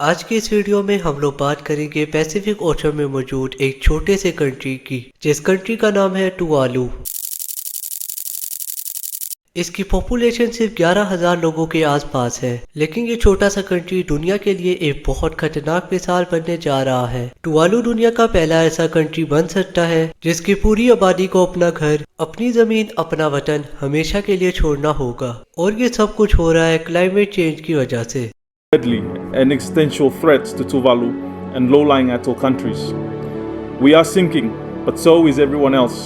आज की इस वीडियो में हम लोग बात करेंगे पैसिफिक ओशन में मौजूद एक छोटे से कंट्री की, जिस कंट्री का नाम है टुवालू। इसकी पॉपुलेशन सिर्फ 11,000 लोगों के आसपास है, लेकिन ये छोटा सा कंट्री दुनिया के लिए एक बहुत खतरनाक मिसाल बनने जा रहा है। टुवालू दुनिया का पहला ऐसा कंट्री बन सकता है जिसकी पूरी आबादी को अपना घर, अपनी जमीन, अपना वतन हमेशा के लिए छोड़ना होगा। और ये सब कुछ हो रहा है क्लाइमेट चेंज की वजह से। Deadly and existential threats to Tuvalu and low-lying atoll countries. We are sinking, but so is everyone else.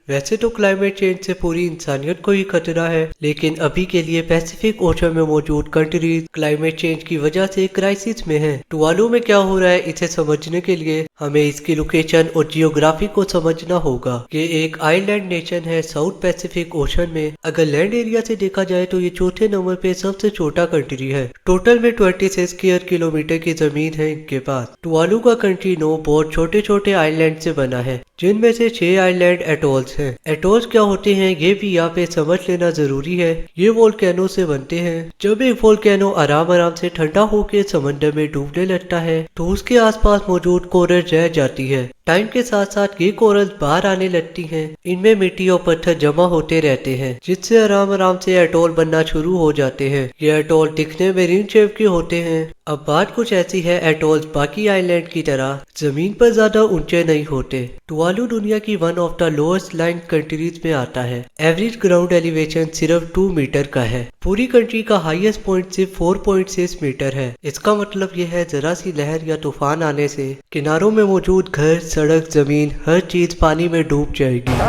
वैसे तो क्लाइमेट चेंज से पूरी इंसानियत को ही खतरा है, लेकिन अभी के लिए पैसिफिक ओशन में मौजूद कंट्रीज क्लाइमेट चेंज की वजह से क्राइसिस में हैं। टुवालू में क्या हो रहा है इसे समझने के लिए हमें इसकी लोकेशन और जियोग्राफी को समझना होगा। ये एक आइलैंड नेशन है साउथ पैसिफिक ओशन में। अगर लैंड एरिया से देखा जाए तो ये चौथे नंबर पे सबसे छोटा कंट्री है। टोटल में 26 स्क्वायर किलोमीटर की जमीन है इनके पास। टुवालू का कंट्री 9 बहुत छोटे छोटे आइलैंड से बना है, जिनमें से 6 आइलैंड एटोल्स हैं। एटोल्स क्या होते हैं ये भी यहाँ पे समझ लेना जरूरी है। ये वोल्केनो से बनते हैं। जब एक वोल्केनो आराम आराम से ठंडा होकर समंदर में डूबने लगता है तो उसके आसपास मौजूद कोरल रह जाती है। टाइम के साथ साथ ये कोरल बाहर आने लगती हैं। इनमें मिट्टी और पत्थर जमा होते रहते हैं, जिससे आराम आराम से एटोल बनना शुरू हो जाते हैं। ये एटोल दिखने में रिंग शेप के होते हैं। अब बात कुछ ऐसी है, एटोल्स बाकी आइलैंड की तरह जमीन पर ज्यादा ऊंचे नहीं होते। टुवालू दुनिया की one of the lowest line countries में आता है। एवरेज ग्राउंड एलिवेशन सिर्फ 2 मीटर का है। पूरी कंट्री का हाईएस्ट पॉइंट सिर्फ 4.6 मीटर है। इसका मतलब यह है जरा सी लहर या तूफान आने से किनारों में मौजूद घर, सड़क, जमीन, हर चीज पानी में डूब जाएगी।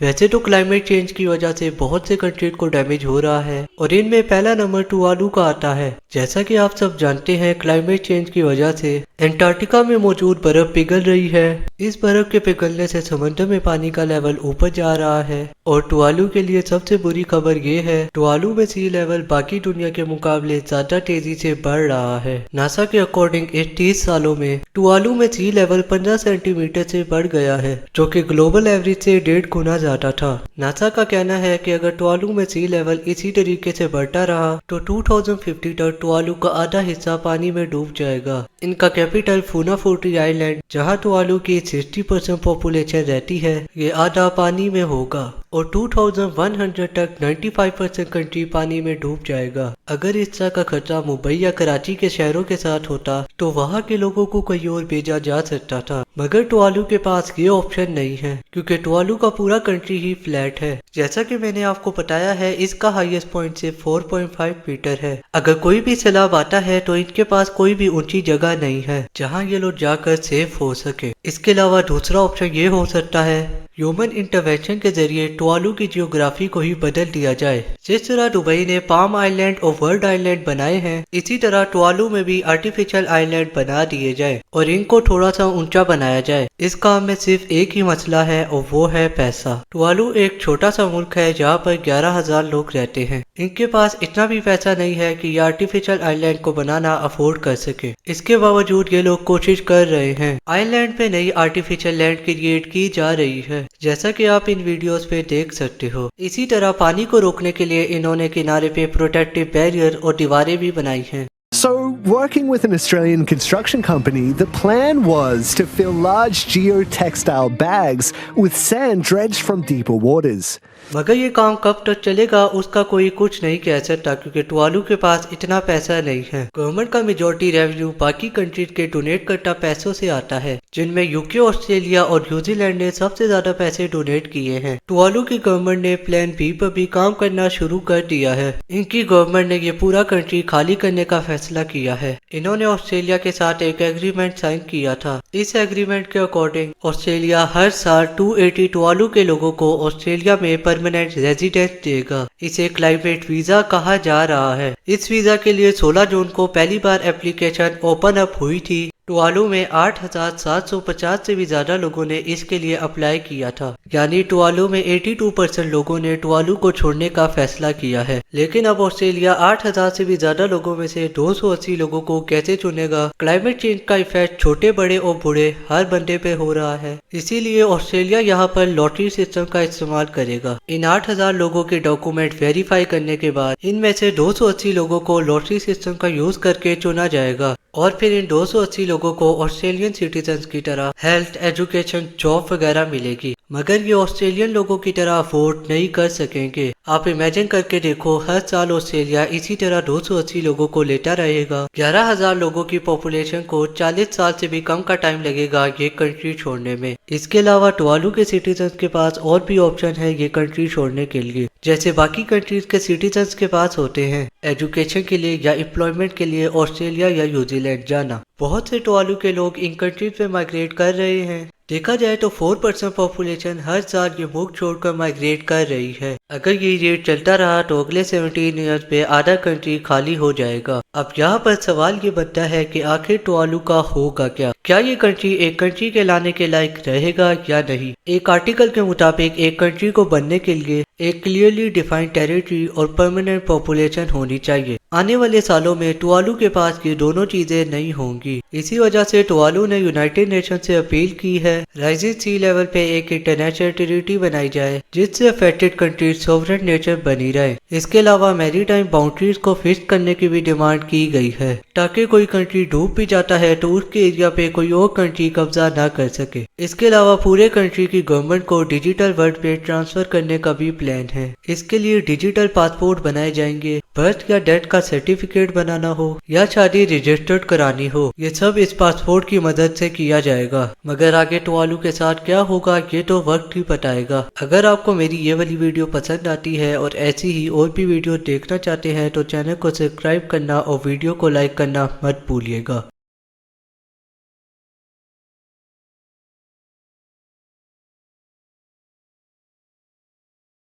वैसे तो क्लाइमेट चेंज की वजह से बहुत से कंट्री को डैमेज हो रहा है और इनमें पहला नंबर टुवालू का आता है। जैसा कि आप सब जानते हैं, क्लाइमेट चेंज की वजह से अंटार्कटिका में मौजूद बर्फ पिघल रही है। इस बर्फ के पिघलने से समुद्र में पानी का लेवल ऊपर जा रहा है और टुवालू के लिए सबसे बुरी खबर ये है, टुवालू में सी लेवल बाकी दुनिया के मुकाबले ज्यादा तेजी से बढ़ रहा है। नासा के अकॉर्डिंग इस 30 सालों में टुवालू में सी लेवल 15 सेंटीमीटर से बढ़ गया है, जो कि ग्लोबल एवरेज से 1.5 गुना ज्यादा था। नासा का कहना है कि अगर टुवालू में सी लेवल इसी तरीके से बढ़ता रहा तो 2050 तक टुवालू का आधा हिस्सा पानी में डूब जाएगा। इनका कैपिटल फूनाफोर्टी आइलैंड, जहां टुवालू की 60% पॉपुलेशन रहती है, ये आधा पानी में होगा और 2100 तक 95% कंट्री पानी में डूब जाएगा। अगर इस तरह का खतरा मुंबई या कराची के शहरों के साथ होता तो वहां के लोगों को कहीं और भेजा जा सकता था, मगर टुवालू के पास ये ऑप्शन नहीं है क्योंकि टुवालू का पूरा कंट्री ही फ्लैट है। जैसा कि मैंने आपको बताया है, इसका हाईएस्ट पॉइंट सिर्फ 4.5 मीटर है। अगर कोई भी सैलाब आता है तो इनके पास कोई भी ऊंची जगह नहीं है जहां ये लोग जाकर सेफ हो सके। इसके अलावा दूसरा ऑप्शन ये हो सकता है ह्यूमन इंटरवेंशन के जरिए टुवालू की जियोग्राफी को ही बदल दिया जाए। जिस तरह दुबई ने पाम आइलैंड और वर्ल्ड आइलैंड बनाए हैं, इसी तरह टुवालू में भी आर्टिफिशियल आइलैंड बना दिए जाए और इनको थोड़ा सा ऊंचा बनाया जाए। इस काम में सिर्फ एक ही मसला है और वो है पैसा। टुवालू एक छोटा सा मुल्क है जहाँ पर 11,000 लोग रहते हैं। इनके पास इतना भी पैसा नहीं है कि ये आर्टिफिशियल आइलैंड को बनाना अफोर्ड कर सके। इसके बावजूद ये लोग कोशिश कर रहे हैं। आइलैंड पे नई आर्टिफिशियल लैंड क्रिएट की जा रही है, जैसा कि आप इन वीडियोस पे देख सकते हो। इसी तरह पानी को रोकने के लिए इन्होंने किनारे पे प्रोटेक्टिव बैरियर और दीवारें भी बनाई हैं। So, working with an Australian construction company, the plan was to fill large geotextile bags with sand dredged from deeper waters. मगर ये काम कब तक चलेगा उसका कोई कुछ नहीं कह सकता, क्योंकि टुवालू के पास इतना पैसा नहीं है। गवर्नमेंट का मेजॉरिटी रेवेन्यू बाकी कंट्रीज के डोनेट करता पैसों से आता है, जिनमें यूके, ऑस्ट्रेलिया और न्यूजीलैंड ने सबसे ज्यादा पैसे डोनेट किए हैं। टुवालू की गवर्नमेंट ने प्लान बी पर भी काम करना शुरू कर दिया है। इनकी गवर्नमेंट ने ये पूरा कंट्री खाली करने का फैसला किया है। इन्होंने ऑस्ट्रेलिया के साथ एक एग्रीमेंट साइन किया था। इस एग्रीमेंट के अकॉर्डिंग ऑस्ट्रेलिया हर साल 280 टुवालू के लोगों को ऑस्ट्रेलिया में परमानेंट रेजिडेंस देगा। इसे क्लाइमेट वीजा कहा जा रहा है। इस वीजा के लिए 16 जून को पहली बार एप्लीकेशन ओपन अप हुई थी, टुवालू में 8,750 से भी ज्यादा लोगों ने इसके लिए अप्लाई किया था, यानी टुवालू में 82% लोगों ने टुवालू को छोड़ने का फैसला किया है। लेकिन अब ऑस्ट्रेलिया 8,000 से भी ज्यादा लोगों में से 280 लोगों को कैसे चुनेगा? क्लाइमेट चेंज का इफेक्ट छोटे बड़े और बूढ़े हर बंदे पे हो रहा है, इसीलिए ऑस्ट्रेलिया यहाँ पर लॉटरी सिस्टम का इस्तेमाल करेगा। इन 8,000 लोगों के डॉक्यूमेंट वेरीफाई करने के बाद इनमें से 280 लोगों को लॉटरी सिस्टम का यूज करके चुना जाएगा और फिर इन 280 लोगों को ऑस्ट्रेलियन सिटीजन्स की तरह हेल्थ, एजुकेशन, जॉब वगैरह मिलेगी, मगर ये ऑस्ट्रेलियन लोगों की तरह वोट नहीं कर सकेंगे। आप इमेजिन करके देखो, हर साल ऑस्ट्रेलिया इसी तरह 280 लोगों को लेता रहेगा। 11,000 लोगों की पॉपुलेशन को 40 साल से भी कम का टाइम लगेगा ये कंट्री छोड़ने में। इसके अलावा टुवालू के सिटीजन्स के पास और भी ऑप्शन है ये कंट्री छोड़ने के लिए, जैसे बाकी कंट्रीज के सिटीजन्स के पास होते हैं एजुकेशन के लिए या एम्प्लॉयमेंट के लिए ऑस्ट्रेलिया या न्यूजीलैंड जाना। बहुत से टुवालू के लोग इन कंट्रीज में माइग्रेट कर रहे हैं। देखा जाए तो 4% पॉपुलेशन हर साल ये मुल्क छोड़कर माइग्रेट कर रही है। अगर ये रेट चलता रहा तो अगले 17 ईयर्स में आधा कंट्री खाली हो जाएगा। अब यहाँ पर सवाल ये बनता है कि आखिर टुवालू का होगा क्या ये कंट्री एक कंट्री के लाने के लायक रहेगा या नहीं? एक आर्टिकल के मुताबिक एक कंट्री को बनने के लिए एक क्लियरली डिफाइंड टेरिटरी और परमानेंट पॉपुलेशन होनी चाहिए। आने वाले सालों में टुवालू के पास ये दोनों चीजें नहीं होंगी। इसी वजह से टुवालू ने यूनाइटेड नेशन से अपील की है राइजिंग सी लेवल पे एक इंटरनेशनल ट्रीटी बनाई जाए जिससे अफेक्टेड कंट्री सॉवरेन नेशन बनी रहे। इसके अलावा मैरीटाइम बाउंड्रीज को फिक्स करने की भी डिमांड की गई है ताकि कोई कंट्री डूब भी जाता है तो उसके एरिया पे कोई और कंट्री कब्जा ना कर सके। इसके अलावा पूरे कंट्री की गवर्नमेंट को डिजिटल वर्ल्ड पे ट्रांसफर करने का भी प्लान है। इसके लिए डिजिटल पासपोर्ट बनाए जाएंगे, बर्थ या डेथ का सर्टिफिकेट बनाना हो या शादी रजिस्टर्ड करानी हो, ये सब इस पासपोर्ट की मदद से किया जाएगा। मगर आगे टुवालू के साथ क्या होगा ये तो वक्त ही बताएगा। अगर आपको मेरी ये वाली वीडियो पसंद आती है और ऐसी ही और भी वीडियो देखना चाहते हैं तो चैनल को सब्सक्राइब करना और वीडियो को लाइक करना मत भूलिएगा।